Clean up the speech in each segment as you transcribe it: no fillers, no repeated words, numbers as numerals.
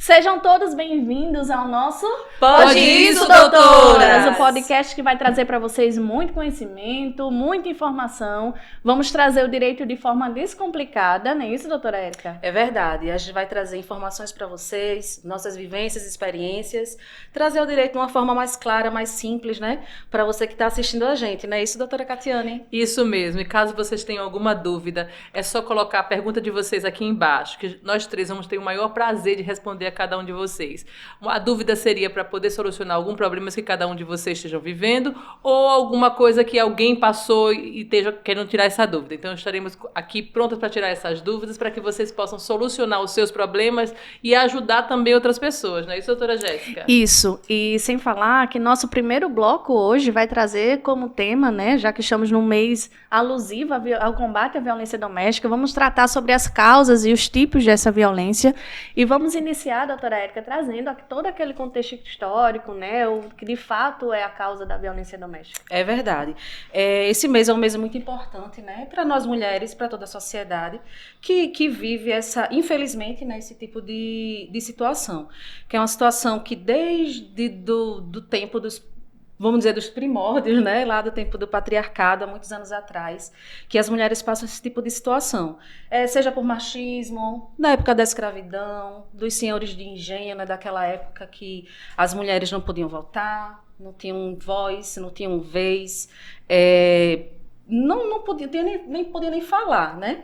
Sejam todos bem-vindos ao nosso Pode Isso, Doutoras! O podcast que vai trazer para vocês muito conhecimento, muita informação. Vamos trazer o direito de forma descomplicada, não é isso, doutora Érica? É verdade. A gente vai trazer informações para vocês, nossas vivências, experiências, trazer o direito de uma forma mais clara, mais simples, né? Para você que está assistindo a gente, não é isso, doutora Catiane? Isso mesmo. E caso vocês tenham alguma dúvida, é só colocar a pergunta de vocês aqui embaixo, que nós três vamos ter o maior prazer de responder a cada um de vocês. A dúvida seria para poder solucionar algum problema que cada um de vocês estejam vivendo ou alguma coisa que alguém passou e esteja querendo tirar essa dúvida. Então, estaremos aqui prontas para tirar essas dúvidas para que vocês possam solucionar os seus problemas e ajudar também outras pessoas, não é isso, doutora Jéssica? Isso. E sem falar que nosso primeiro bloco hoje vai trazer como tema, né, já que estamos num mês alusivo ao combate à violência doméstica, vamos tratar sobre as causas e os tipos dessa violência e vamos iniciar, doutora Érica, trazendo todo aquele contexto histórico, né, o que de fato é a causa da violência doméstica. É verdade. Esse mês é um mês muito importante, né, para nós mulheres, para toda a sociedade, que vive infelizmente, né, esse tipo de situação, que é uma situação que desde do tempo vamos dizer, dos primórdios, né, lá do tempo do patriarcado, há muitos anos atrás, que as mulheres passam esse tipo de situação. Seja por machismo, na época da escravidão, dos senhores de engenho, né, daquela época que as mulheres não podiam votar, não tinham voz, não tinham vez, não podia, nem podia nem falar, né?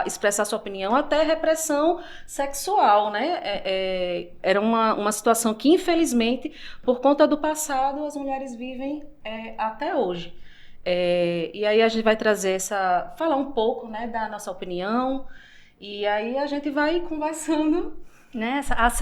Expressar sua opinião, até repressão sexual, né? Era uma situação que, infelizmente, por conta do passado, as mulheres vivem até hoje. E aí a gente vai falar um pouco, né, da nossa opinião, e aí a gente vai conversando. Né, as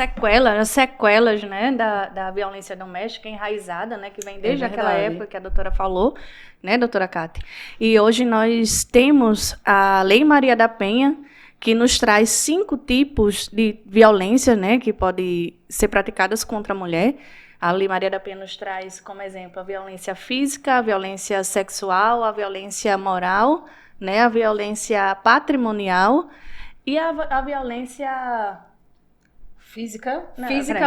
sequelas, né, da violência doméstica enraizada, né, que vem desde aquela época que a doutora falou, né, doutora Cátia? E hoje nós temos a Lei Maria da Penha, que nos traz 5 tipos de violência, né, que podem ser praticadas contra a mulher. A Lei Maria da Penha nos traz como exemplo a violência física, a violência sexual, a violência moral, né, a violência patrimonial e a violência física,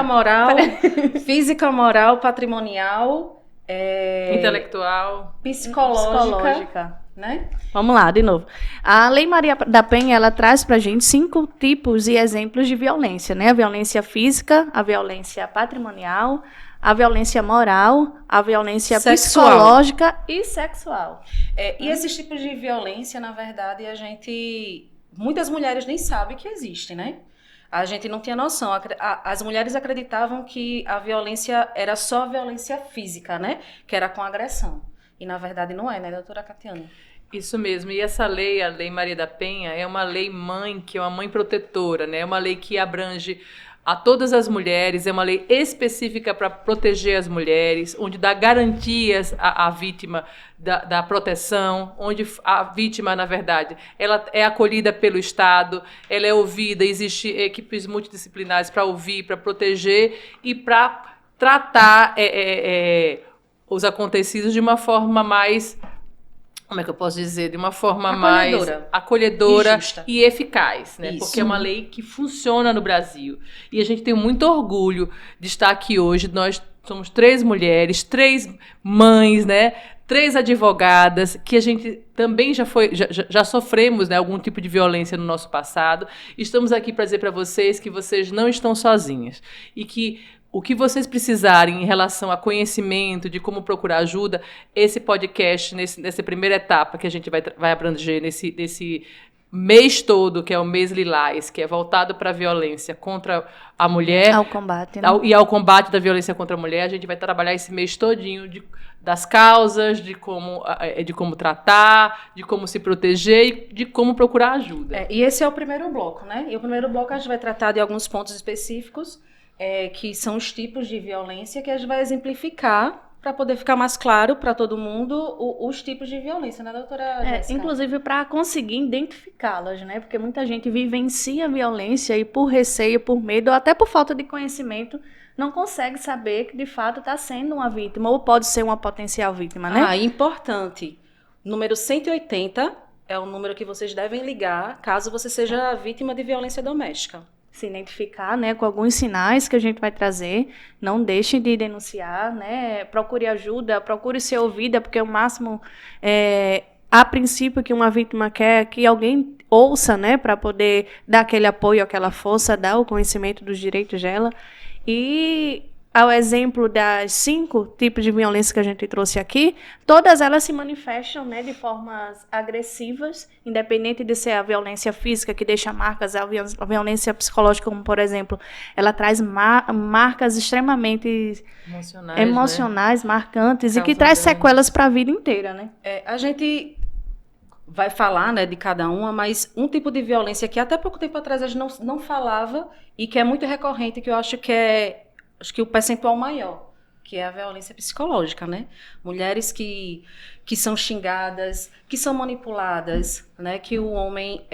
moral, patrimonial, intelectual, psicológica, né? Vamos lá, de novo. A Lei Maria da Penha, ela traz pra gente 5 tipos e exemplos de violência, né? A violência física, a violência patrimonial, a violência moral, a violência psicológica e sexual. E esses tipos de violência, na verdade, muitas mulheres nem sabem que existem, né? A gente não tinha noção. As mulheres acreditavam que a violência era só violência física, né? Que era com agressão. E, na verdade, não é, né, doutora Catiane? Isso mesmo. E essa lei, a Lei Maria da Penha, é uma lei mãe, que é uma mãe protetora, né? É uma lei que abrange a todas as mulheres, é uma lei específica para proteger as mulheres, onde dá garantias à vítima da proteção, onde a vítima, na verdade, ela é acolhida pelo Estado, ela é ouvida, existem equipes multidisciplinares para ouvir, para proteger e para tratar os acontecidos de uma forma mais... Como é que eu posso dizer? De uma forma mais acolhedora e eficaz, né? Porque é uma lei que funciona no Brasil. E a gente tem muito orgulho de estar aqui hoje. Nós somos 3 mulheres, 3 mães, né? 3 advogadas, que a gente também já sofremos, né, algum tipo de violência no nosso passado. Estamos aqui para dizer para vocês que vocês não estão sozinhas. E que o que vocês precisarem em relação a conhecimento, de como procurar ajuda, esse podcast, nessa primeira etapa que a gente vai abranger nesse mês todo, que é o mês Lilás, que é voltado para a violência contra a mulher. Ao combate, né? E ao combate da violência contra a mulher, a gente vai trabalhar esse mês todinho das causas, de como tratar, de como se proteger e de como procurar ajuda. E esse é o primeiro bloco, né? E o primeiro bloco a gente vai tratar de alguns pontos específicos, que são os tipos de violência, que a gente vai exemplificar para poder ficar mais claro para todo mundo os tipos de violência, né, doutora Jéssica? Inclusive para conseguir identificá-las, né? Porque muita gente vivencia a violência e por receio, por medo, ou até por falta de conhecimento, não consegue saber que de fato está sendo uma vítima ou pode ser uma potencial vítima, né? Importante. Número 180 é o número que vocês devem ligar caso você seja vítima de violência doméstica. se identificar, né, com alguns sinais que a gente vai trazer, não deixe de denunciar, né, procure ajuda, procure ser ouvida, porque o máximo, a princípio, que uma vítima quer que alguém ouça, né, para poder dar aquele apoio, aquela força, dar o conhecimento dos direitos dela. E ao exemplo das 5 tipos de violência que a gente trouxe aqui, todas elas se manifestam, né, de formas agressivas, independente de ser a violência física, que deixa marcas, a violência psicológica, como, por exemplo, ela traz marcas extremamente emocionais, né? Marcantes, e que traz sequelas para a vida inteira, né? A gente vai falar, né, de cada uma, mas um tipo de violência que até pouco tempo atrás a gente não falava e que é muito recorrente, que eu acho que o percentual maior, que é a violência psicológica, né? Mulheres que são xingadas, que são manipuladas, né? Que o homem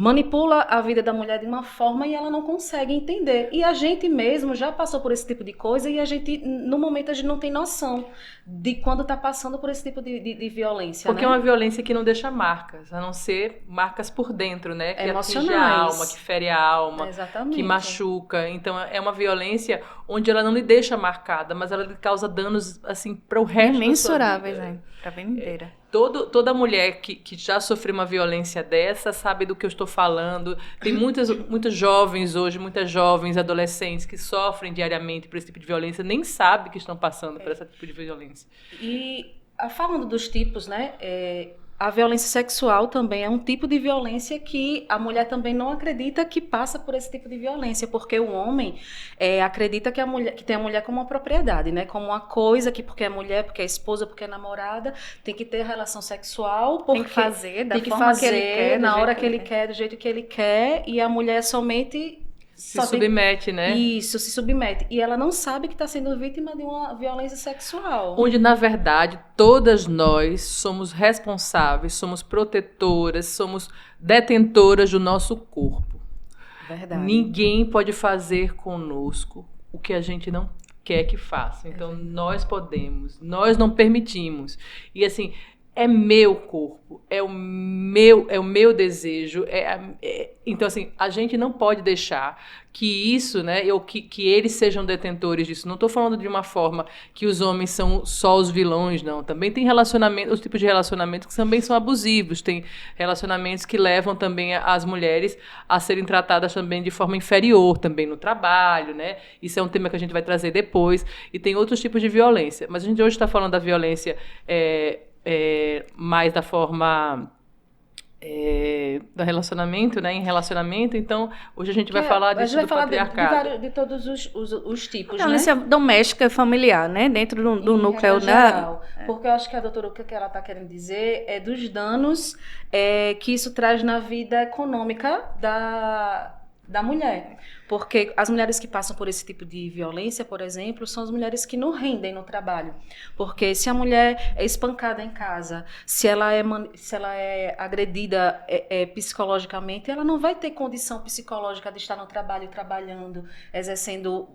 manipula a vida da mulher de uma forma e ela não consegue entender. E a gente mesmo já passou por esse tipo de coisa e a gente, no momento, a gente não tem noção de quando está passando por esse tipo de violência. Porque né? É uma violência que não deixa marcas, a não ser marcas por dentro, né? Que emocionais. Atinge a alma, que fere a alma, Exatamente. Que machuca. Então, é uma violência onde ela não lhe deixa marcada, mas ela lhe causa danos, assim, para o resto imensuráveis, da sua vida. né? Para a vida inteira. Toda mulher que já sofreu uma violência dessa sabe do que eu estou falando. Tem muitos jovens hoje, muitas jovens, adolescentes que sofrem diariamente por esse tipo de violência, nem sabem que estão passando por esse tipo de violência. E falando dos tipos, né? A violência sexual também é um tipo de violência que a mulher também não acredita que passa por esse tipo de violência, porque o homem acredita que tem a mulher como uma propriedade, né? Como uma coisa que porque é mulher, porque é esposa, porque é namorada, tem que ter relação sexual, porque tem que fazer da tem que forma fazer que ele quer, na hora que ele quer, do jeito que ele quer, e a mulher somente se submete, né? Isso, se submete. E ela não sabe que está sendo vítima de uma violência sexual. Onde, na verdade, todas nós somos responsáveis, somos protetoras, somos detentoras do nosso corpo. Verdade. Ninguém pode fazer conosco o que a gente não quer que faça. Então, nós podemos, nós não permitimos. E, assim, é meu corpo, é o meu desejo. Então, assim, a gente não pode deixar que isso, né, ou que eles sejam detentores disso. Não estou falando de uma forma que os homens são só os vilões, não. Também tem os tipos de relacionamentos que também são abusivos. Tem relacionamentos que levam também as mulheres a serem tratadas também de forma inferior, também no trabalho, né? Isso é um tema que a gente vai trazer depois. E tem outros tipos de violência. Mas a gente hoje está falando da violência mais da forma do relacionamento, né? Em relacionamento. Então, hoje a gente vai falar disso do patriarcado. De todos os tipos, violência doméstica e familiar, né? Dentro do núcleo geral, porque eu acho que a doutora, o que ela está querendo dizer é dos danos que isso traz na vida econômica da mulher. Porque as mulheres que passam por esse tipo de violência, por exemplo, são as mulheres que não rendem no trabalho. Porque se a mulher é espancada em casa, se ela é agredida psicologicamente, ela não vai ter condição psicológica de estar no trabalho, trabalhando, exercendo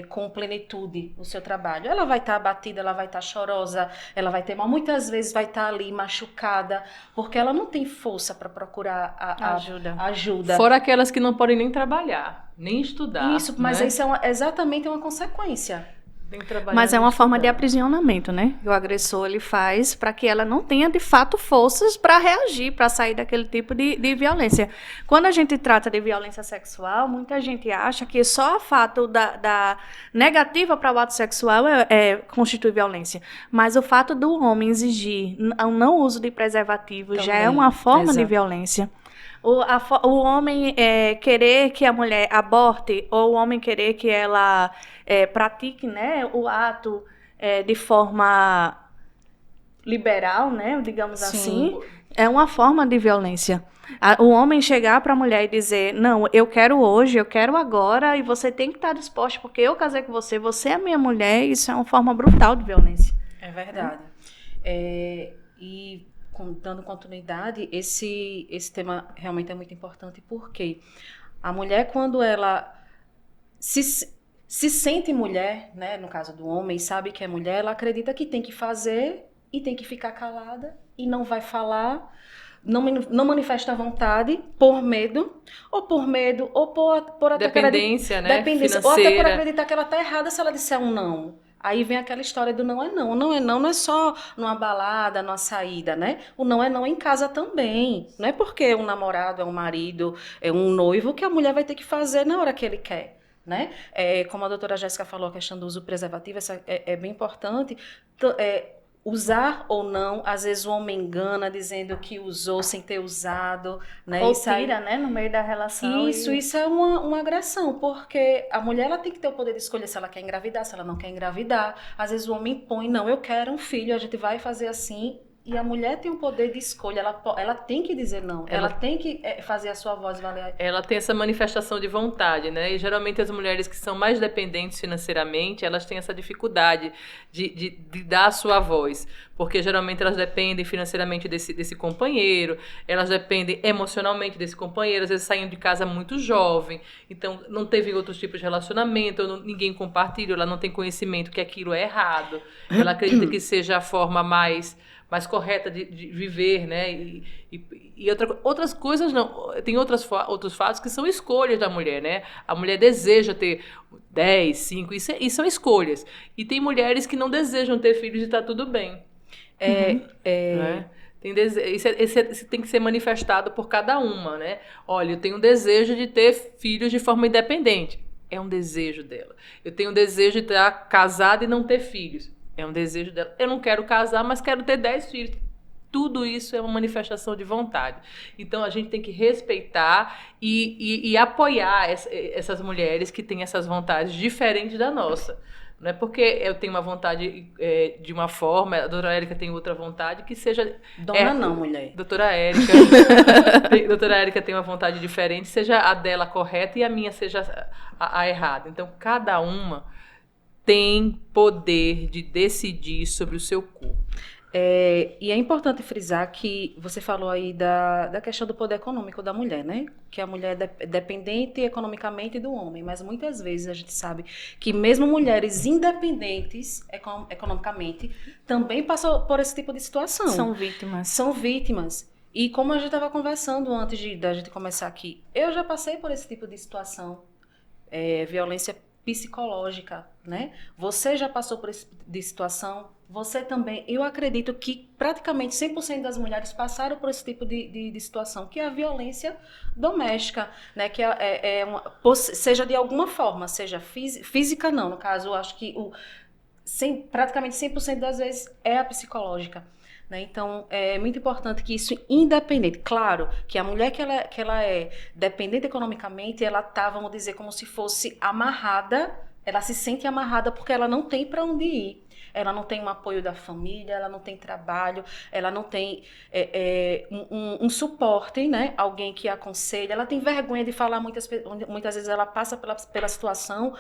com plenitude o seu trabalho. Ela vai estar abatida, ela vai estar chorosa, ela vai ter mal. Muitas vezes vai estar ali machucada, porque ela não tem força para procurar ajuda. Fora aquelas que não podem nem trabalhar. Nem estudar. Isso, mas né? isso exatamente uma consequência. Mas é uma forma de aprisionamento, né? Que o agressor ele faz para que ela não tenha, de fato, forças para reagir, para sair daquele tipo de violência. Quando a gente trata de violência sexual, muita gente acha que só o fato da negativa para o ato sexual constitui violência. Mas o fato do homem exigir o não uso de preservativo também já é uma forma de violência. O homem querer que a mulher aborte, ou o homem querer que ela pratique, né, o ato de forma liberal, né, digamos assim, é uma forma de violência. O homem chegar para a mulher e dizer, não, eu quero hoje, eu quero agora, e você tem que estar disposta, porque eu casei com você, você é minha mulher, isso é uma forma brutal de violência. É verdade. E dando continuidade, esse tema realmente é muito importante, porque a mulher, quando ela se sente mulher, né, no caso do homem, sabe que é mulher, ela acredita que tem que fazer e tem que ficar calada e não vai falar, não manifesta vontade por medo, ou por até dependência, né? Dependência, ou até por acreditar que ela está errada se ela disser um não. Aí vem aquela história do não é não. Não é não, não é só numa balada, numa saída, né? O não é não em casa também. Não é porque um namorado, é um marido, é um noivo que a mulher vai ter que fazer na hora que ele quer. Né? Como a doutora Jéssica falou, a questão do uso preservativo é bem importante. Usar ou não, às vezes o homem engana dizendo que usou sem ter usado, né? Ou tira, né, no meio da relação. Isso é uma agressão, porque a mulher ela tem que ter o poder de escolher se ela quer engravidar, se ela não quer engravidar. Às vezes o homem impõe, não, eu quero um filho, a gente vai fazer assim. E a mulher tem o poder de escolha, ela tem que dizer não, ela tem que fazer a sua voz valer. Ela tem essa manifestação de vontade, né? E geralmente as mulheres que são mais dependentes financeiramente, elas têm essa dificuldade de dar a sua voz, porque geralmente elas dependem financeiramente desse companheiro, elas dependem emocionalmente desse companheiro, às vezes saem de casa muito jovem, então não teve outros tipos de relacionamento, ninguém compartilha, ela não tem conhecimento que aquilo é errado, ela acredita que seja a forma mais correta de viver, né? E outras coisas não. Tem outros fatos que são escolhas da mulher, né? A mulher deseja ter 10, 5, e são escolhas. E tem mulheres que não desejam ter filhos e está tudo bem. Né? Isso tem que ser manifestado por cada uma, né? Olha, eu tenho um desejo de ter filhos de forma independente. É um desejo dela. Eu tenho um desejo de estar casada e não ter filhos. É um desejo dela. Eu não quero casar, mas quero ter 10 filhos. Tudo isso é uma manifestação de vontade. Então, a gente tem que respeitar e apoiar essas mulheres que têm essas vontades diferentes da nossa. Não é porque eu tenho uma vontade de uma forma, a doutora Érica tem outra vontade, que seja... não, mulher. Doutora Érica tem uma vontade diferente, seja a dela correta e a minha seja a errada. Então, cada uma tem poder de decidir sobre o seu corpo. E é importante frisar que você falou aí da questão do poder econômico da mulher, né? Que a mulher é dependente economicamente do homem, mas muitas vezes a gente sabe que mesmo mulheres independentes economicamente também passam por esse tipo de situação. São vítimas. E como a gente estava conversando antes da gente começar aqui, eu já passei por esse tipo de situação, violência psicológica, né? Você já passou por esse tipo de situação, você também. Eu acredito que praticamente 100% das mulheres passaram por esse tipo de situação, que é a violência doméstica, né? Que seja de alguma forma, seja física não, no caso, eu acho que praticamente 100% das vezes é a psicológica. Então, é muito importante que isso, independente, claro, que a mulher que ela é dependente economicamente, ela está, vamos dizer, como se fosse amarrada, ela se sente amarrada porque ela não tem para onde ir. Ela não tem um apoio da família, ela não tem trabalho, ela não tem um suporte, né? Alguém que a aconselha, ela tem vergonha de falar, muitas vezes ela passa pela situação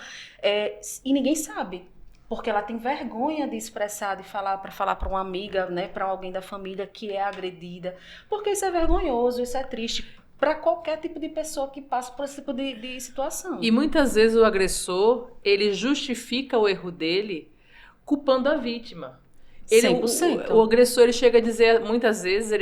e ninguém sabe. Porque ela tem vergonha de expressar, de falar para uma amiga, né, para alguém da família que é agredida. Porque isso é vergonhoso, isso é triste para qualquer tipo de pessoa que passa por esse tipo de situação. E muitas vezes o agressor, ele justifica o erro dele culpando a vítima. 100%. O agressor, ele chega a dizer, muitas vezes,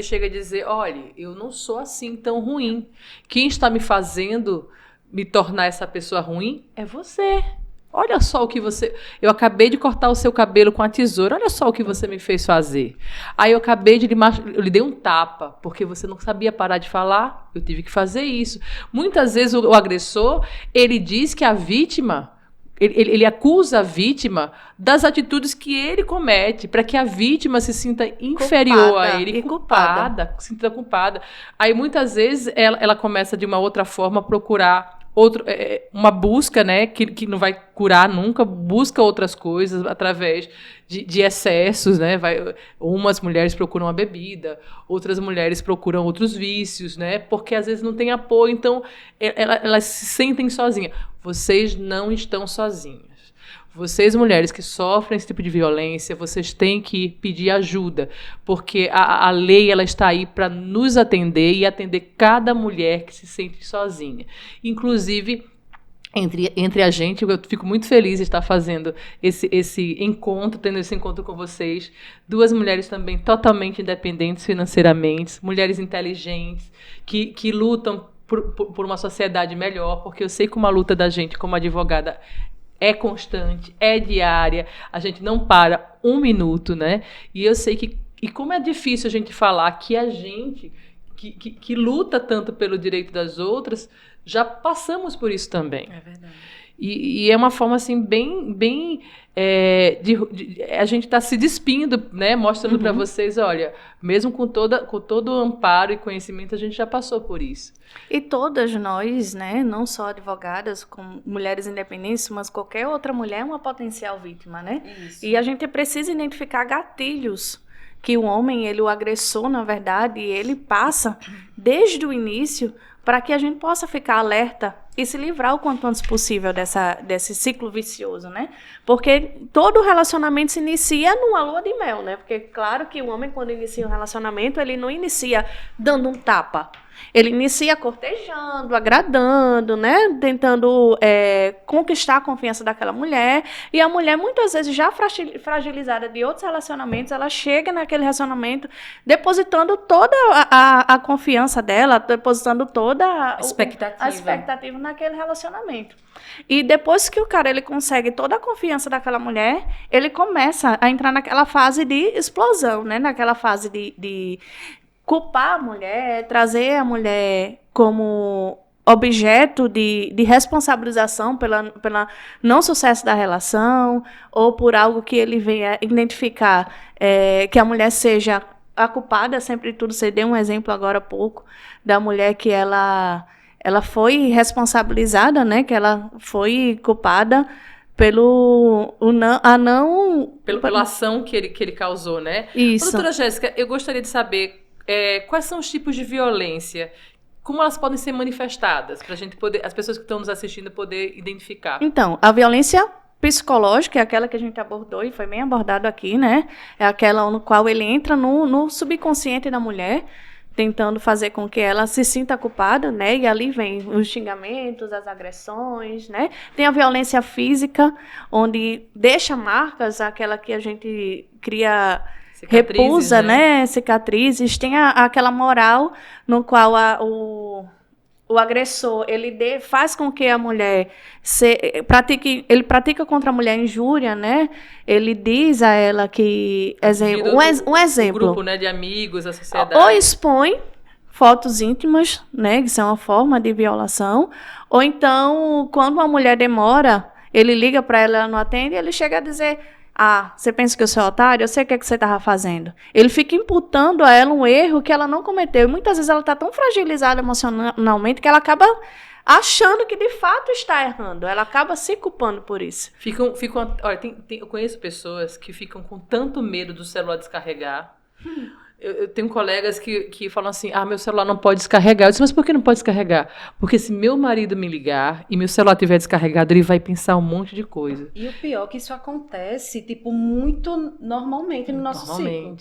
olha, eu não sou assim tão ruim. Quem está me fazendo me tornar essa pessoa ruim é você. Olha só o que você... Eu acabei de cortar o seu cabelo com a tesoura. Olha só o que você me fez fazer. Aí eu lhe dei um tapa, porque você não sabia parar de falar. Eu tive que fazer isso. Muitas vezes o agressor, ele diz que a vítima... Ele acusa a vítima das atitudes que ele comete, para que a vítima se sinta inferior a ele, se sinta culpada. Aí muitas vezes ela começa de uma outra forma a procurar uma busca, né, que não vai curar nunca, busca outras coisas através de excessos, né? Umas mulheres procuram a bebida, outras mulheres procuram outros vícios, né? Porque às vezes não tem apoio, então elas se sentem sozinhas. Vocês não estão sozinhas. Vocês, mulheres que sofrem esse tipo de violência, vocês têm que pedir ajuda, porque a lei ela está aí para nos atender e atender cada mulher que se sente sozinha. Inclusive, entre a gente. Eu fico muito feliz de estar fazendo esse encontro, tendo esse encontro com vocês. 2 mulheres também totalmente independentes financeiramente, mulheres inteligentes, que lutam por uma sociedade melhor, porque eu sei que uma luta da gente como advogada é constante, é diária, a gente não para um minuto, né? E eu sei e como é difícil a gente falar que a gente, que luta tanto pelo direito das outras, já passamos por isso também. É verdade. E é uma forma, assim, bem a gente está se despindo, né? Mostrando para vocês, olha, mesmo com todo o amparo e conhecimento, a gente já passou por isso. E todas nós, né, não só advogadas, como mulheres independentes, mas qualquer outra mulher é uma potencial vítima, né? Isso. E a gente precisa identificar gatilhos que o homem, o agressor, na verdade, ele passa desde o início, para que a gente possa ficar alerta e se livrar o quanto antes possível desse ciclo vicioso, né? Porque todo relacionamento se inicia numa lua de mel, né? Porque claro que o homem, quando inicia um relacionamento, ele não inicia dando um tapa. Ele inicia cortejando, agradando, né? Tentando conquistar a confiança daquela mulher. E a mulher, muitas vezes, já fragilizada de outros relacionamentos, ela chega naquele relacionamento depositando toda a confiança dela, depositando toda a expectativa naquele relacionamento. E depois que o cara ele consegue toda a confiança daquela mulher, ele começa a entrar naquela fase de explosão, né? Naquela fase de culpar a mulher, trazer a mulher como objeto de responsabilização pela não sucesso da relação, ou por algo que ele venha identificar que a mulher seja a culpada, sempre tudo. Você deu um exemplo agora há pouco da mulher que ela foi responsabilizada, né? Que ela foi culpada pela ação que ele causou, né? Isso. Doutora Jéssica, eu gostaria de saber quais são os tipos de violência, como elas podem ser manifestadas, para a gente poder, as pessoas que estão nos assistindo poder identificar. Então, a violência psicológica é aquela que a gente abordou e foi bem abordado aqui, né? É aquela no qual ele entra no subconsciente da mulher, tentando fazer com que ela se sinta culpada, né? E ali vem os xingamentos, as agressões, né? Tem a violência física, onde deixa marcas, aquela que a gente cria repulsa, né? Cicatrizes. Tem aquela moral no qual o agressor, ele faz com que a mulher pratica contra a mulher injúria, né? Ele diz a ela que, um exemplo, o grupo, né, de amigos, a sociedade. Ou expõe fotos íntimas, né, que são uma forma de violação, ou então, quando uma mulher demora, ele liga para ela, ela não atende, ele chega a dizer: ah, você pensa que eu sou otário? Eu sei o que você estava fazendo. Ele fica imputando a ela um erro que ela não cometeu. E muitas vezes ela está tão fragilizada emocionalmente que ela acaba achando que de fato está errando. Ela acaba se culpando por isso. Olha, eu conheço pessoas que ficam com tanto medo do celular descarregar. Eu tenho colegas que falam assim: meu celular não pode descarregar. Eu disse: mas por que não pode descarregar? Porque se meu marido me ligar e meu celular estiver descarregado, ele vai pensar um monte de coisa. E o pior é que isso acontece, muito normalmente no nosso ciclo.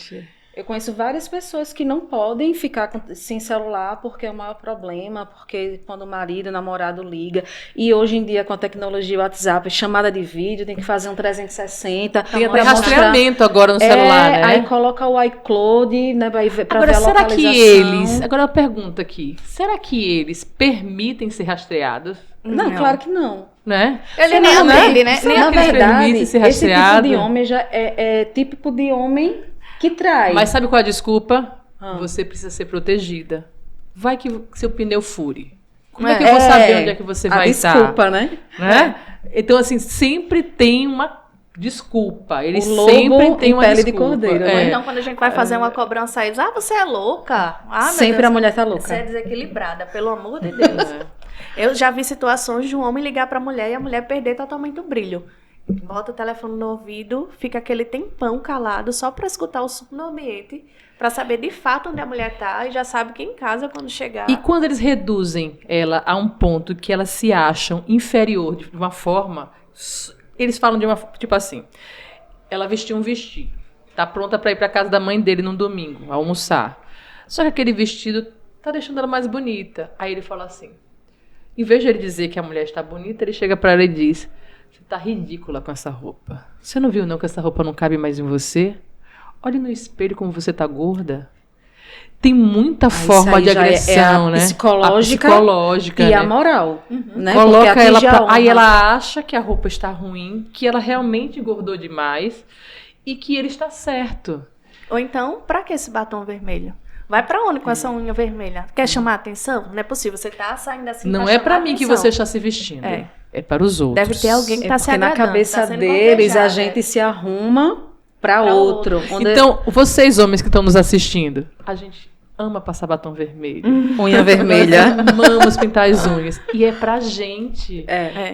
Eu conheço várias pessoas que não podem ficar sem celular porque é o maior problema, porque quando o marido, o namorado liga, e hoje em dia com a tecnologia WhatsApp, chamada de vídeo, tem que fazer um 360. Tem até rastreamento agora no celular, né? Aí coloca o iCloud, né, para ver a localização. Será que eles... Agora uma pergunta aqui. Será que eles permitem ser rastreados? Não, claro que não. Né? Ele nem atende, né? Na verdade, esse tipo de homem já é típico de homem que trai. Mas sabe qual é a desculpa? Você precisa ser protegida. Vai que seu pneu fure. Como é que eu vou saber onde é que você vai estar? Desculpa, né? Então, assim, sempre tem uma desculpa. Eles sempre têm uma pele desculpa. De cordeiro, né? Então, quando a gente vai fazer uma cobrança aí, você é louca. Sempre a mulher tá louca. Você é desequilibrada, pelo amor de Deus. Eu já vi situações de um homem ligar pra mulher e a mulher perder totalmente o brilho. Bota o telefone no ouvido, fica aquele tempão calado só para escutar o som no ambiente, para saber de fato onde a mulher tá e já sabe que em casa quando chegar. E quando eles reduzem ela a um ponto que elas se acham inferior de uma forma, eles falam de uma, tipo assim, ela vestiu um vestido, tá pronta para ir para casa da mãe dele num domingo, almoçar. Só que aquele vestido tá deixando ela mais bonita. Aí ele fala assim: Em vez de ele dizer que a mulher está bonita, ele chega para ela e diz: você está ridícula com essa roupa. Você não viu não que essa roupa não cabe mais em você? Olhe no espelho como você está gorda. Tem muita forma de agressão, né? Psicológica e né? a moral. Né? Coloca ela aí ela acha que a roupa está ruim, que ela realmente engordou demais e que ele está certo. Ou então, pra que esse batom vermelho? Vai pra onde com essa unha vermelha? Quer chamar a atenção? Não é possível. Você tá saindo assim Não é pra mim que você está se vestindo. É para os outros. Deve ter alguém que tá se agradando. Porque na cabeça deles, a gente se arruma pra outro. Então, vocês homens que estão nos assistindo, a gente ama passar batom vermelho. Unha vermelha. Amamos pintar as unhas. E é pra gente.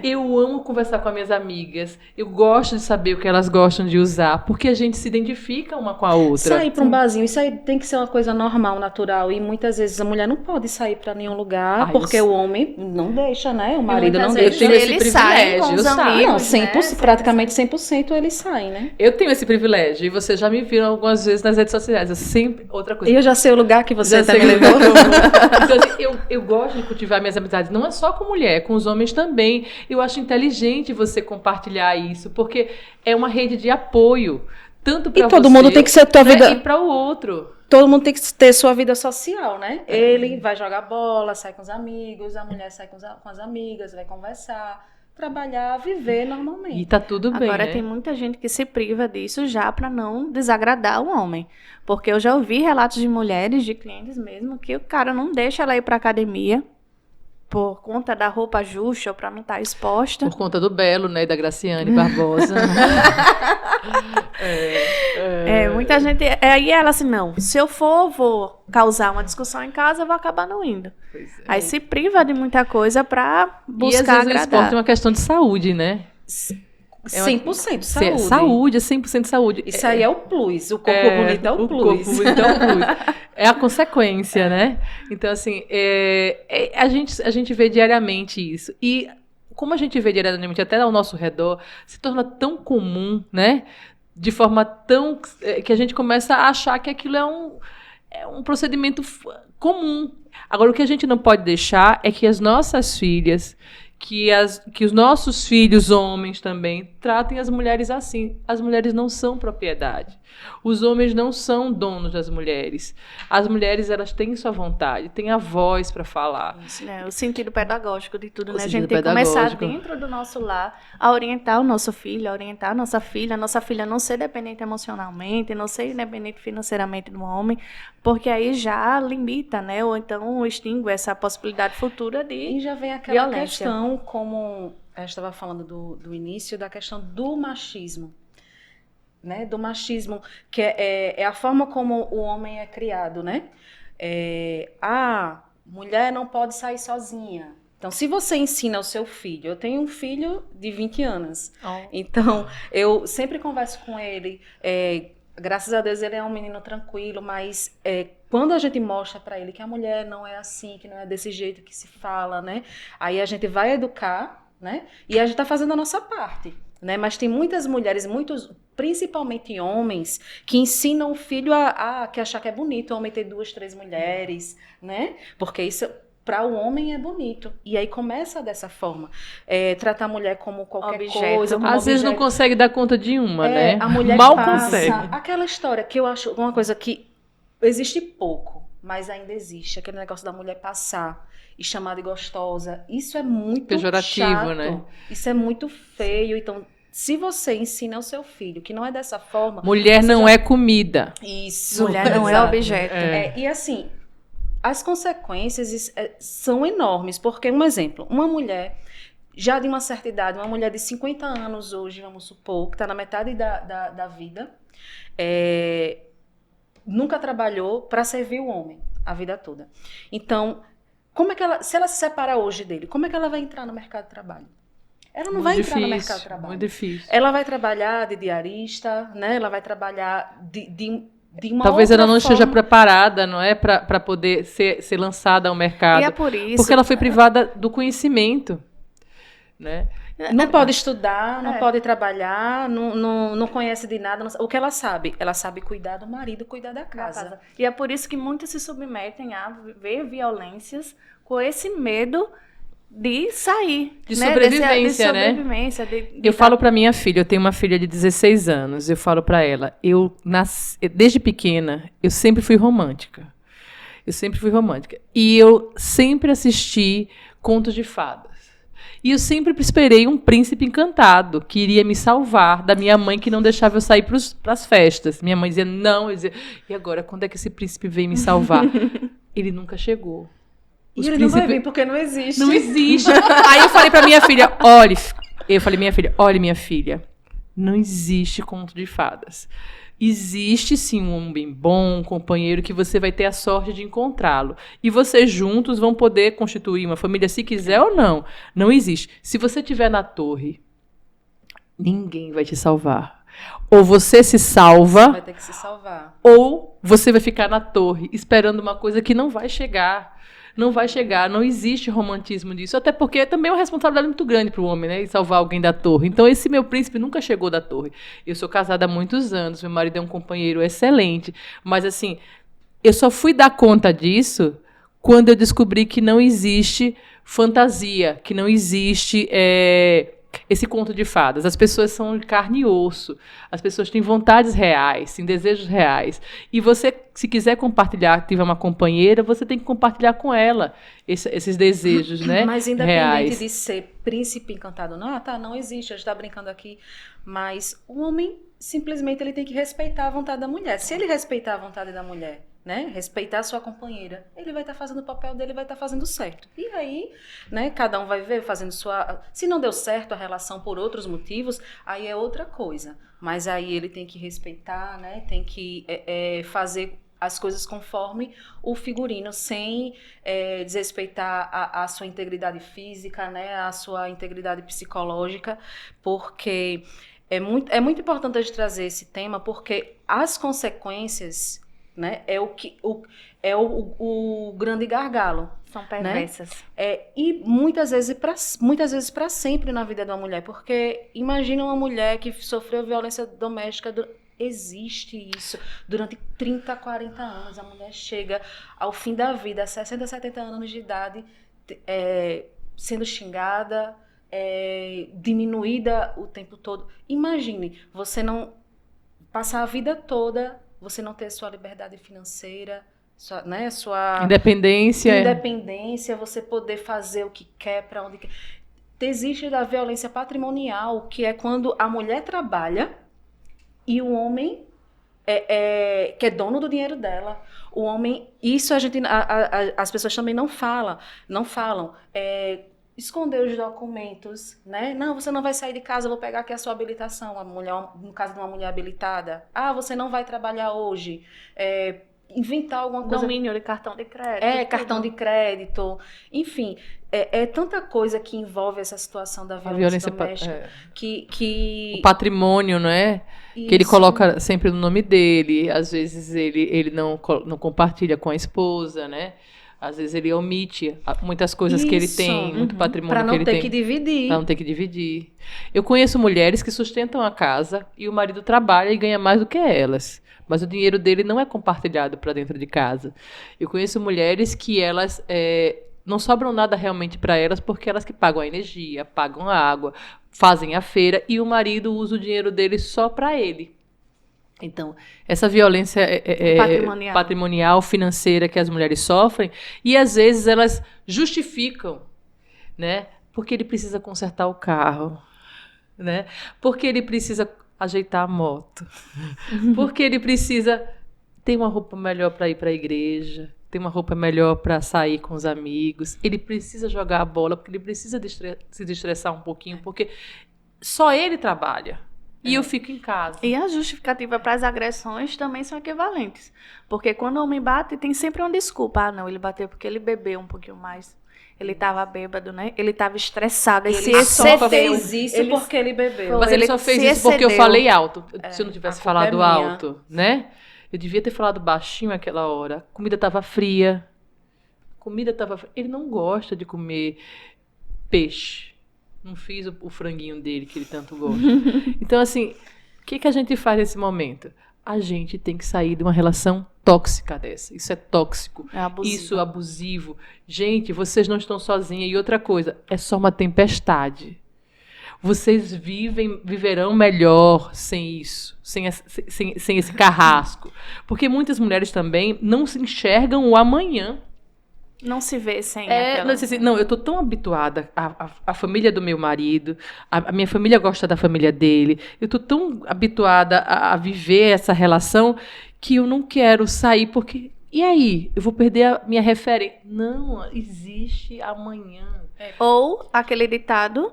Eu amo conversar com as minhas amigas. Eu gosto de saber o que elas gostam de usar. Porque a gente se identifica uma com a outra. Sair pra um barzinho, isso aí tem que ser uma coisa normal, natural. E muitas vezes a mulher não pode sair pra nenhum lugar. Porque o homem não deixa, né? O marido não deixa. Ele sai com os amigos, não, 100%, praticamente 100% ele sai, né? Eu tenho esse privilégio. E vocês já me viram algumas vezes nas redes sociais. Eu sempre... Outra coisa. E eu já sei o lugar que você também levou. Então, assim, eu gosto de cultivar minhas amizades, não é só com mulher, com os homens também. Eu acho inteligente você compartilhar isso, porque é uma rede de apoio, tanto para você, todo mundo tem que ser tua vida e para o outro. Todo mundo tem que ter sua vida social, né? Ele vai jogar bola, sai com os amigos, a mulher sai com as amigas, vai conversar, trabalhar, viver normalmente. E tá tudo bem, Agora, né? tem muita gente que se priva disso já para não desagradar o homem. Porque eu já ouvi relatos de mulheres, de clientes mesmo, que o cara não deixa ela ir pra academia por conta da roupa justa ou pra não estar exposta. Por conta do Belo, né? E da Graciane Barbosa. Muita gente... Aí ela assim, não, se eu vou causar uma discussão em casa, eu vou acabar não indo. Aí se priva de muita coisa pra buscar agradar. E às vezes agradar. o esporte é uma questão de saúde, né? 100% saúde. Saúde, é 100% saúde. Isso aí é o plus. O corpo bonito é o plus. Corpo bonito é o plus. É a consequência, né? Então, assim, a gente vê diariamente isso. E como a gente vê diariamente, até ao nosso redor, se torna tão comum, né? De forma tão... que a gente começa a achar que aquilo é um procedimento comum. Agora, o que a gente não pode deixar é que as nossas filhas... Que os nossos filhos homens também tratem as mulheres assim. As mulheres não são propriedade. Os homens não são donos das mulheres. As mulheres, elas têm sua vontade, têm a voz para falar. Isso, né? O sentido pedagógico de tudo, né? A gente tem que começar dentro do nosso lar a orientar o nosso filho, a orientar a nossa filha não ser dependente emocionalmente, não ser independente financeiramente do homem, porque aí já limita, né? Ou então extingue essa possibilidade futura de E já vem aquela violência. questão, como eu estava falando do início, da questão do machismo. Né? Do machismo, que é a forma como o homem é criado, né? A mulher não pode sair sozinha. Então, se você ensina ao seu filho... Eu tenho um filho de 20 anos. Então, eu sempre converso com ele... graças a Deus ele é um menino tranquilo, mas quando a gente mostra para ele que a mulher não é assim, que não é desse jeito que se fala, né? Aí a gente vai educar, né? E a gente está fazendo a nossa parte, né? Mas tem muitas mulheres, principalmente homens, que ensinam o filho a achar que é bonito o homem ter 2, 3 mulheres, né? Porque isso... Para o homem é bonito. E aí começa dessa forma. Tratar a mulher como qualquer coisa. Como Às vezes não consegue dar conta de uma, né? A mulher mal passa, consegue. Aquela história que eu acho uma coisa que existe pouco, mas ainda existe. Aquele negócio da mulher passar e chamar de gostosa. Isso é muito pejorativo, chato. Né? Isso é muito feio. Então, se você ensina ao seu filho que não é dessa forma... Mulher não é comida. Isso. Mulher não é objeto. E assim... As consequências são enormes, porque, um exemplo, uma mulher, já de uma certa idade, uma mulher de 50 anos hoje, vamos supor, que está na metade da vida, nunca trabalhou para servir o homem a vida toda. Então, como é que se ela se separa hoje dele, como é que ela vai entrar no mercado de trabalho? Ela não vai entrar no mercado de trabalho. Muito difícil. Ela vai trabalhar de diarista, né? Ela vai trabalhar de uma Talvez ela não forma. esteja preparada, não é, para poder ser lançada ao mercado. E é por isso. Porque ela foi privada do conhecimento, né? Não pode estudar, não pode trabalhar, não conhece de nada. O que ela sabe? Ela sabe cuidar do marido, cuidar da casa. E é por isso que muitos se submetem a ver violências com esse medo de sair. De sobrevivência, de sobrevivência, né? Eu falo para minha filha, eu tenho uma filha de 16 anos, eu falo para ela, desde pequena, eu sempre fui romântica. E eu sempre assisti contos de fadas. E eu sempre esperei um príncipe encantado que iria me salvar da minha mãe que não deixava eu sair para as festas. Minha mãe dizia, não. Eu dizia, e agora, quando é que esse príncipe vem me salvar? Ele nunca chegou. E ele não vai vir porque não existe. Não existe. Aí eu falei pra minha filha, olha, minha filha, não existe conto de fadas. Existe sim um homem bom, um companheiro que você vai ter a sorte de encontrá-lo. E vocês juntos vão poder constituir uma família, se quiser ou não. Não existe. Se você estiver na torre, ninguém vai te salvar. Ou você se salva, você vai ter que se salvar. Ou você vai ficar na torre esperando uma coisa que não vai chegar. Não vai chegar, não existe romantismo disso, até porque também é uma responsabilidade muito grande para o homem, né, e salvar alguém da torre. Então, esse meu príncipe nunca chegou da torre. Eu sou casada há muitos anos, meu marido é um companheiro excelente, mas, assim, eu só fui dar conta disso quando eu descobri que não existe fantasia, que não existe esse conto de fadas. As pessoas são de carne e osso, as pessoas têm vontades reais, têm desejos reais. E você, se quiser compartilhar, tiver uma companheira, você tem que compartilhar com ela esses desejos, né? Mas independente reais. de ser príncipe encantado, não existe, a gente está brincando aqui, mas o homem simplesmente ele tem que respeitar a vontade da mulher. Se ele respeitar a vontade da mulher, né, respeitar a sua companheira, ele vai estar fazendo o papel dele, vai estar fazendo certo. E aí, né, cada um vai ver fazendo sua... Se não deu certo a relação por outros motivos, aí é outra coisa. Mas aí ele tem que respeitar, né, tem que fazer as coisas conforme o figurino, sem desrespeitar a sua integridade física, né, a sua integridade psicológica, porque é muito importante a gente trazer esse tema, porque as consequências, né, é o grande gargalo. São perversas. Né? E muitas vezes para sempre na vida de uma mulher, porque imagina uma mulher que sofreu violência doméstica, existe isso, durante 30, 40 anos, a mulher chega ao fim da vida, a 60, 70 anos de idade, sendo xingada, diminuída o tempo todo. Imagine, você não passar a vida toda, você não ter sua liberdade financeira, sua independência, você poder fazer o que quer, para onde quer. Existe a violência patrimonial, que é quando a mulher trabalha e o homem que é dono do dinheiro dela. O homem, isso as pessoas também não falam. Esconder os documentos, né? Não, você não vai sair de casa, eu vou pegar aqui a sua habilitação, no caso de uma mulher habilitada. Você não vai trabalhar hoje. Inventar alguma coisa. Domínio de cartão de crédito. Cartão de crédito. Enfim, tanta coisa que envolve essa situação da violência doméstica. Que... O patrimônio, não é? Isso. Que ele coloca sempre no nome dele. Às vezes ele não compartilha com a esposa, né? Às vezes ele omite muitas coisas que ele tem, muito patrimônio que ele tem. Para não ter que dividir. Eu conheço mulheres que sustentam a casa e o marido trabalha e ganha mais do que elas. Mas o dinheiro dele não é compartilhado para dentro de casa. Eu conheço mulheres que elas não sobram nada realmente para elas, porque elas que pagam a energia, pagam a água, fazem a feira e o marido usa o dinheiro dele só para ele. Então, essa violência patrimonial, financeira que as mulheres sofrem, e às vezes elas justificam, né? Porque ele precisa consertar o carro, né? Porque ele precisa ajeitar a moto, porque ele precisa ter uma roupa melhor para ir para a igreja, ter uma roupa melhor para sair com os amigos, ele precisa jogar a bola, porque ele precisa se destressar um pouquinho, porque só ele trabalha. E eu fico em casa. E a justificativa para as agressões também são equivalentes. Porque quando o homem bate, tem sempre uma desculpa. Não, ele bateu porque ele bebeu um pouquinho mais. Ele estava bêbado, né? Ele estava estressado. Ele só fez isso porque ele bebeu. Mas ele só fez isso porque eu falei alto. Se eu não tivesse falado alto, né? Eu devia ter falado baixinho aquela hora. A comida estava fria. Ele não gosta de comer peixe. Não fiz o franguinho dele, que ele tanto gosta. Então, assim, o que a gente faz nesse momento? A gente tem que sair de uma relação tóxica dessa. Isso é tóxico. É abusivo. Isso é abusivo. Gente, vocês não estão sozinhas. E outra coisa, é só uma tempestade. Vocês viverão melhor sem isso, sem esse carrasco. Porque muitas mulheres também não se enxergam o amanhã. Não se vê sem Não, eu estou tão habituada à família do meu marido, a minha família gosta da família dele, eu estou tão habituada a viver essa relação que eu não quero sair porque... E aí? Eu vou perder a minha referência? Não, existe amanhã. Ou aquele ditado...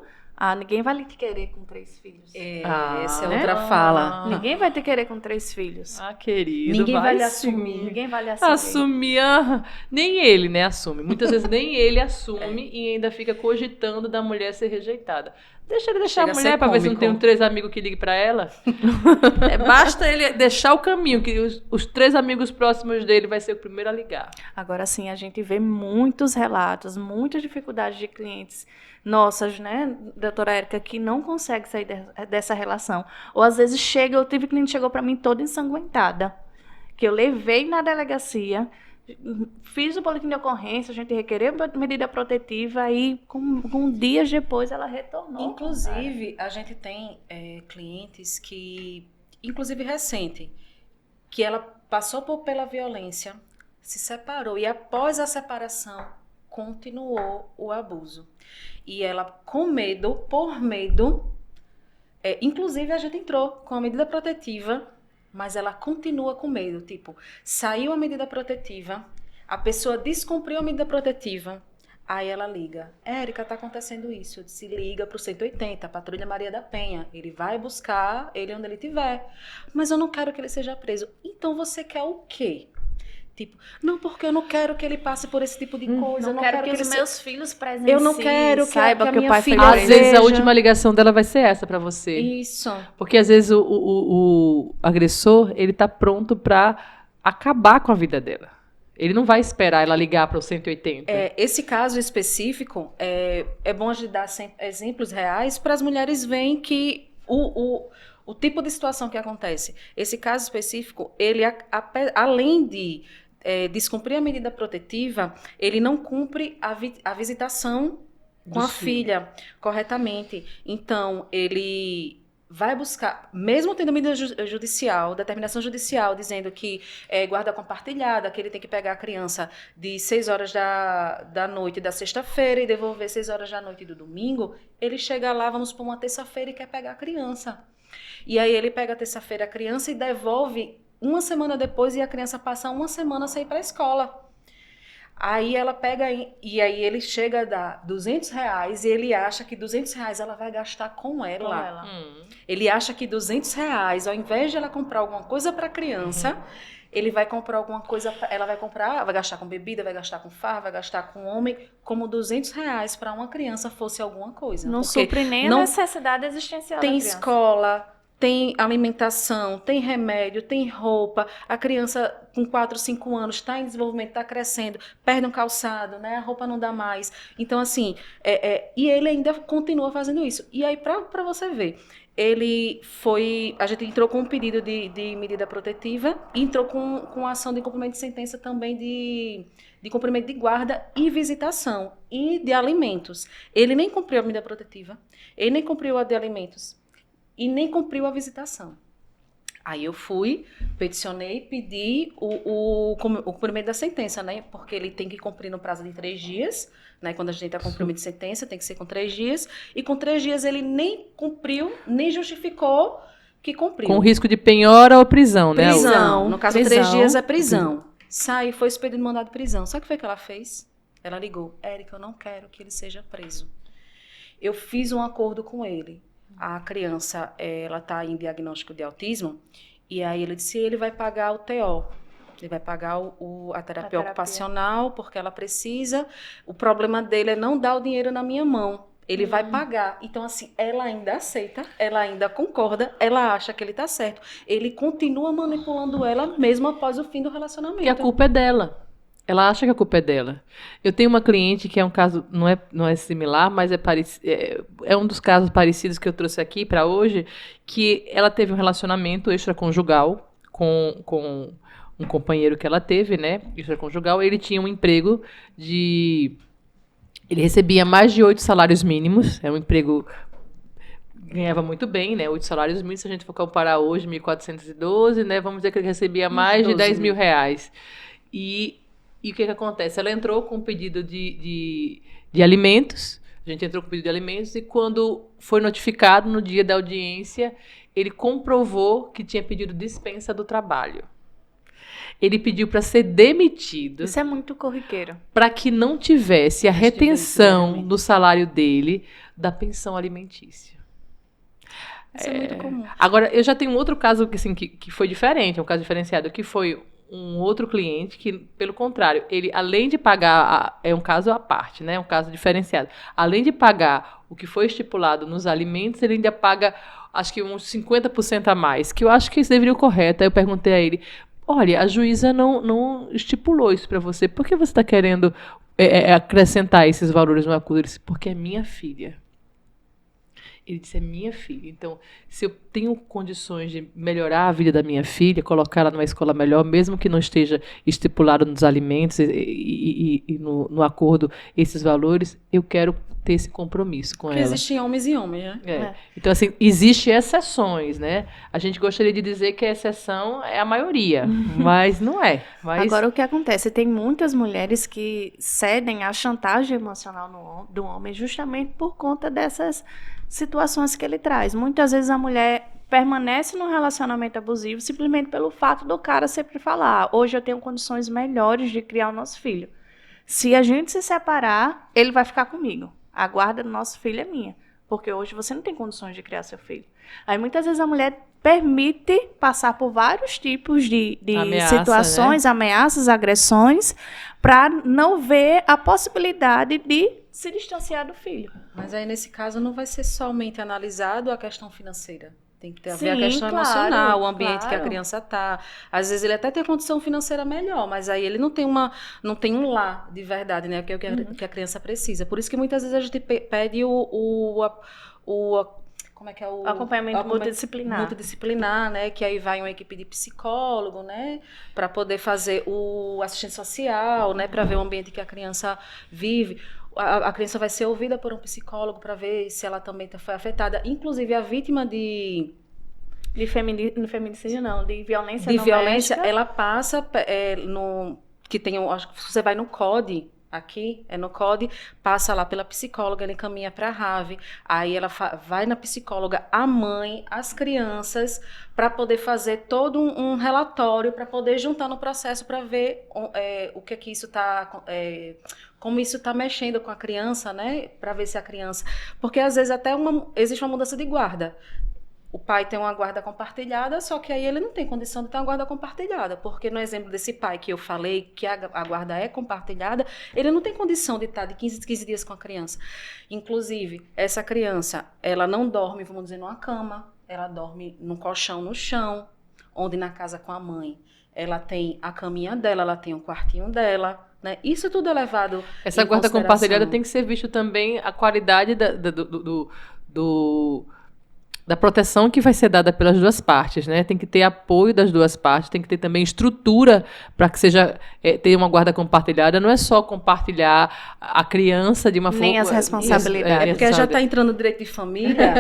ninguém vai te querer com 3 filhos. Essa é outra fala. Ninguém vai te querer com 3 filhos. Querido, ninguém vai lhe sim. assumir. Ninguém vai lhe assumir. Assumir. Nem ele, né, assume. Muitas vezes nem ele assume e ainda fica cogitando da mulher ser rejeitada. Deixa ele deixar a mulher para ver se não tem 3 amigos que liguem para ela. Basta ele deixar o caminho, que os 3 amigos próximos dele vai ser o primeiro a ligar. Agora sim, a gente vê muitos relatos, muitas dificuldades de clientes nossas, né, doutora Érica, que não consegue sair dessa relação. Ou às vezes eu tive cliente que chegou para mim toda ensanguentada, que eu levei na delegacia, fiz o boletim de ocorrência, a gente requereu medida protetiva e com dias depois ela retornou. Inclusive, a gente tem clientes que, inclusive recente, que ela passou pela violência, se separou e após a separação continuou o abuso. E ela, por medo, inclusive a gente entrou com a medida protetiva, mas ela continua com medo. Tipo, saiu a medida protetiva, a pessoa descumpriu a medida protetiva, aí ela liga. Érica, tá acontecendo isso. Eu disse, liga pro 180, a Patrulha Maria da Penha. Ele vai buscar ele onde ele estiver. Mas eu não quero que ele seja preso. Então você quer o quê? Tipo, não, porque eu não quero que ele passe por esse tipo de coisa. Eu não quero que os meus filhos presenciem. Eu não quero que saiba a que o minha pai filha foi Às vezes a última ligação dela vai ser essa pra você. Isso. Porque às vezes o agressor, ele tá pronto pra acabar com a vida dela. Ele não vai esperar ela ligar para o 180. Esse caso específico, é bom a gente dar exemplos reais para as mulheres verem que o tipo de situação que acontece. Esse caso específico, ele, além de descumprir a medida protetiva, ele não cumpre a visitação com a filha corretamente. Então, ele vai buscar, mesmo tendo medida judicial, determinação judicial, dizendo que é guarda compartilhada, que ele tem que pegar a criança de 6 horas da noite da sexta-feira e devolver 6 horas da noite do domingo, ele chega lá, vamos para uma terça-feira e quer pegar a criança. E aí ele pega a terça-feira a criança e devolve uma semana depois e a criança passa uma semana sem ir para a escola. Aí ela pega e aí ele chega a dar R$200 e ele acha que R$200 ela vai gastar com ela. Ele acha que R$200, ao invés de ela comprar alguma coisa para a criança, ele vai comprar alguma coisa, ela vai gastar com bebida, vai gastar com farra, vai gastar com homem, como R$200 para uma criança fosse alguma coisa. Não supre nem a necessidade existencial da criança. Tem escola, tem alimentação, tem remédio, tem roupa. A criança com 4, 5 anos está em desenvolvimento, está crescendo, perde um calçado, né? A roupa não dá mais. Então, assim, e ele ainda continua fazendo isso. E aí, para você ver, a gente entrou com um pedido de medida protetiva e entrou com a ação de cumprimento de sentença também de cumprimento de guarda e visitação e de alimentos. Ele nem cumpriu a medida protetiva, ele nem cumpriu a de alimentos. E nem cumpriu a visitação. Aí eu fui, peticionei, pedi o cumprimento da sentença, né? Porque ele tem que cumprir no prazo de 3 dias, né? Quando a gente está com cumprimento de sentença, tem que ser com 3 dias. E com 3 dias ele nem cumpriu, nem justificou que cumpriu. Com risco de penhora ou prisão, né? Prisão. No caso, 3 dias é prisão. Sai, foi expedido de mandado de prisão. Sabe o que foi que ela fez? Ela ligou. Érica, eu não quero que ele seja preso. Eu fiz um acordo com ele. A criança, ela está em diagnóstico de autismo, e aí ele disse, ele vai pagar o TO, ele vai pagar a terapia ocupacional, porque ela precisa, o problema dele é não dar o dinheiro na minha mão, ele vai pagar. Então, assim, ela ainda aceita, ela ainda concorda, ela acha que ele está certo, ele continua manipulando ela mesmo após o fim do relacionamento. E a culpa é dela. Ela acha que a culpa é dela. Eu tenho uma cliente que é um caso, não é similar, mas é um dos casos parecidos que eu trouxe aqui para hoje, que ela teve um relacionamento extraconjugal com um companheiro que ela teve, né, extraconjugal, ele tinha um emprego de... Ele recebia mais de 8 salários mínimos, é um emprego... Ganhava muito bem, né, 8 salários mínimos, se a gente for comparar hoje, 1.412, né, vamos dizer que ele recebia mais de 10 mil reais. E o que acontece? Ela entrou com um pedido de alimentos, a gente entrou com um pedido de alimentos, e quando foi notificado no dia da audiência, ele comprovou que tinha pedido dispensa do trabalho. Ele pediu para ser demitido. Isso é muito corriqueiro. Para que não tivesse a retenção do salário dele da pensão alimentícia. Isso é muito comum. Agora, eu já tenho um outro caso assim, que foi diferente, um caso diferenciado, que foi um outro cliente que, pelo contrário, ele, além de pagar, é um caso à parte, né, um caso diferenciado, além de pagar o que foi estipulado nos alimentos, ele ainda paga, acho que uns 50% a mais, que eu acho que isso deveria ser correto. Aí eu perguntei a ele, olha, a juíza não estipulou isso para você, por que você está querendo acrescentar esses valores no acordo? Ele disse, porque é minha filha. Ele disse, é minha filha. Então, se eu tenho condições de melhorar a vida da minha filha, colocar ela numa escola melhor, mesmo que não esteja estipulado nos alimentos e no acordo esses valores, eu quero ter esse compromisso com ela. Porque existem homens e homens, né? Então, assim, existem exceções, né? A gente gostaria de dizer que a exceção é a maioria, mas não é. Mas... Agora, o que acontece? Tem muitas mulheres que cedem à chantagem emocional do homem justamente por conta dessas situações que ele traz. Muitas vezes a mulher permanece num relacionamento abusivo simplesmente pelo fato do cara sempre falar, hoje eu tenho condições melhores de criar o nosso filho. Se a gente se separar, ele vai ficar comigo. A guarda do nosso filho é minha, porque hoje você não tem condições de criar seu filho. Aí muitas vezes a mulher permite passar por vários tipos de situações, né? Ameaças, agressões, para não ver a possibilidade de se distanciar do filho. Mas aí, nesse caso, não vai ser somente analisado a questão financeira. Tem que ter a ver a questão emocional, o ambiente que a criança está. Às vezes ele até tem condição financeira melhor, mas aí ele não tem um lar de verdade, né? Que é o que a criança precisa. Por isso que muitas vezes a gente pede como é que é o acompanhamento multidisciplinar, né? Que aí vai uma equipe de psicólogo, né? Para poder fazer o assistente social, né? Para ver o ambiente que a criança vive. A criança vai ser ouvida por um psicólogo para ver se ela também foi afetada. Inclusive, a vítima de feminicídio não, de violência de doméstica. violência, ela passa que tem, acho que você vai no CODE, aqui, no CODE, passa lá pela psicóloga, ela encaminha para a RAV, aí ela vai na psicóloga, a mãe, as crianças, para poder fazer todo um relatório, para poder juntar no processo para ver o que é que isso está... como isso está mexendo com a criança, né? Para ver se a criança... Porque, às vezes, até existe uma mudança de guarda. O pai tem uma guarda compartilhada, só que aí ele não tem condição de ter uma guarda compartilhada. Porque, no exemplo desse pai que eu falei, que a guarda é compartilhada, ele não tem condição de estar de 15 dias com a criança. Inclusive, essa criança, ela não dorme, vamos dizer, numa cama. Ela dorme num colchão no chão, onde na casa com a mãe, ela tem a caminha dela, ela tem o quartinho dela... Né? Isso tudo é levado essa guarda compartilhada tem que ser visto também a qualidade da proteção que vai ser dada pelas duas partes, né? Tem que ter apoio das duas partes, tem que ter também estrutura para que seja ter uma guarda compartilhada. Não é só compartilhar a criança de uma forma... Nem as responsabilidades. Porque já está entrando no direito de família,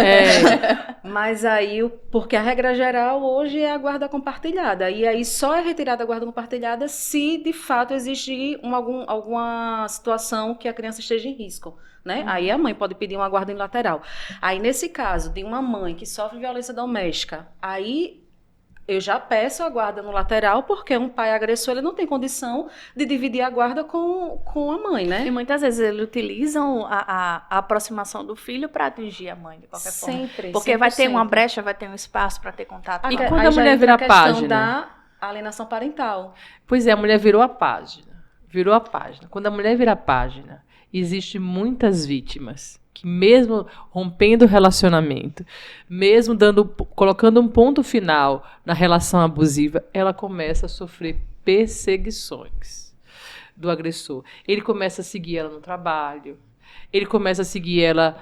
mas aí, porque a regra geral hoje é a guarda compartilhada, e aí só é retirada a guarda compartilhada se de fato existir alguma situação que a criança esteja em risco. Né? Aí a mãe pode pedir uma guarda unilateral. Aí, nesse caso de uma mãe que sofre violência doméstica, aí eu já peço a guarda no lateral, porque um pai agressor ele não tem condição de dividir a guarda com a mãe, né? E muitas vezes eles utilizam a aproximação do filho para atingir a mãe, de qualquer forma. Porque 100%. Vai ter uma brecha, vai ter um espaço para ter contato. E quando a mulher vira a página? Da alienação parental. Pois é, a mulher virou a página. Quando a mulher vira a página, existem muitas vítimas que, mesmo rompendo o relacionamento, mesmo colocando um ponto final na relação abusiva, ela começa a sofrer perseguições do agressor. Ele começa a seguir ela no trabalho, ele começa a seguir ela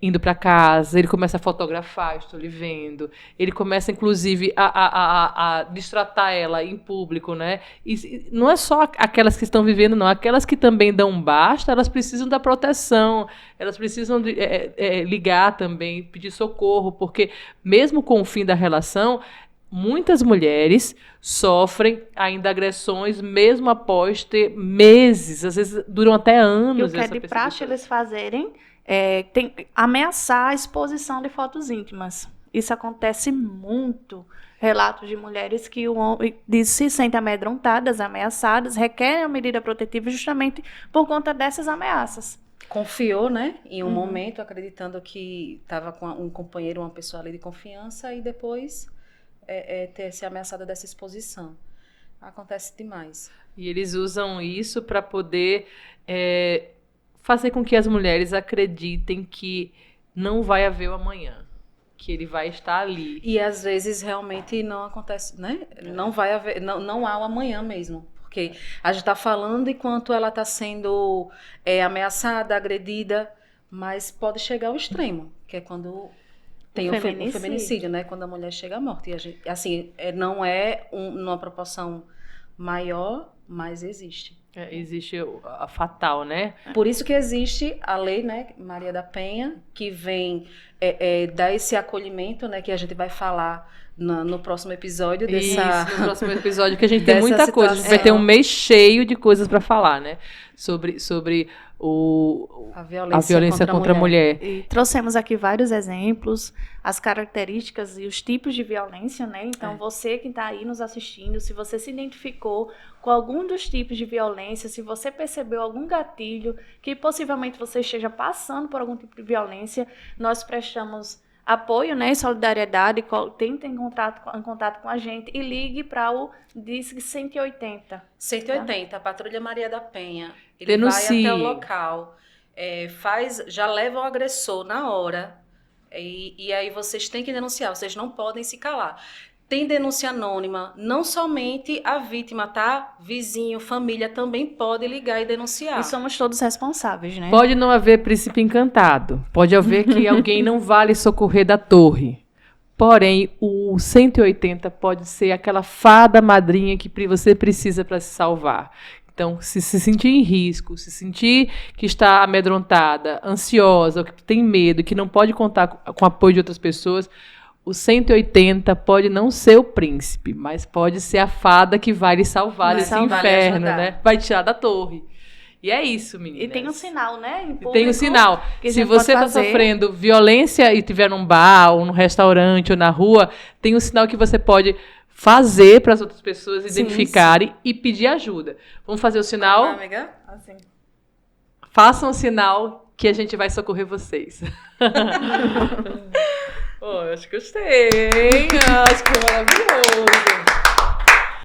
indo para casa, ele começa a fotografar, estou lhe vendo, ele começa, inclusive, a destratar ela em público, né? E não é só aquelas que estão vivendo, não. Aquelas que também dão basta, elas precisam da proteção, elas precisam ligar também, pedir socorro, porque mesmo com o fim da relação, muitas mulheres sofrem ainda agressões, mesmo após ter meses, às vezes duram até anos. E o que é de praxe eles fazerem ameaçar a exposição de fotos íntimas. Isso acontece muito. Relatos de mulheres que se sentem amedrontadas, ameaçadas, requerem a medida protetiva justamente por conta dessas ameaças. Confiou, né, em um momento, acreditando que estava com um companheiro, uma pessoa ali de confiança, e depois ter se ameaçada dessa exposição. Acontece demais. E eles usam isso para poder fazer com que as mulheres acreditem que não vai haver o amanhã, que ele vai estar ali. E às vezes realmente não acontece, né? Não vai haver, não há o amanhã mesmo. Porque a gente está falando enquanto ela está sendo ameaçada, agredida, mas pode chegar ao extremo, que é quando tem o feminicídio, né? Quando a mulher chega à morte. E a gente, assim, não é numa proporção maior, mas existe. Existe a fatal, né? Por isso que existe a lei, né, Maria da Penha, que vem dar esse acolhimento, né, que a gente vai falar no próximo episódio. Isso, no próximo episódio, que a gente tem muita coisa. A gente vai ter um mês cheio de coisas para falar, né? Sobre a violência contra a mulher. E trouxemos aqui vários exemplos, as características e os tipos de violência, né? Então, você que está aí nos assistindo, se você se identificou com algum dos tipos de violência, se você percebeu algum gatilho que possivelmente você esteja passando por algum tipo de violência, nós prestamos apoio, né, e solidariedade, tentem contato com a gente e ligue para o DISC 180. 180, a Patrulha Maria da Penha. Ele Denuncie. vai até o local, já leva o agressor na hora, e aí vocês têm que denunciar, vocês não podem se calar. Tem denúncia anônima, não somente a vítima, tá? Vizinho, família também pode ligar e denunciar. E somos todos responsáveis, né? Pode não haver príncipe encantado, pode haver que alguém não vale socorrer da torre. Porém, o 180 pode ser aquela fada madrinha que você precisa para se salvar. Então, se sentir em risco, se sentir que está amedrontada, ansiosa, ou que tem medo, que não pode contar com o apoio de outras pessoas, o 180 pode não ser o príncipe, mas pode ser a fada que vai lhe salvar desse inferno, né? Vai tirar da torre. E é isso, meninas. E tem um sinal, né? Em público, tem um sinal. Se você está sofrendo violência e estiver num bar, ou num restaurante, ou na rua, tem um sinal que você pode fazer para as outras pessoas identificarem e pedir ajuda. Vamos fazer o sinal? Amiga? Assim. Façam o sinal que a gente vai socorrer vocês. Acho que gostei, hein? Acho que foi maravilhoso.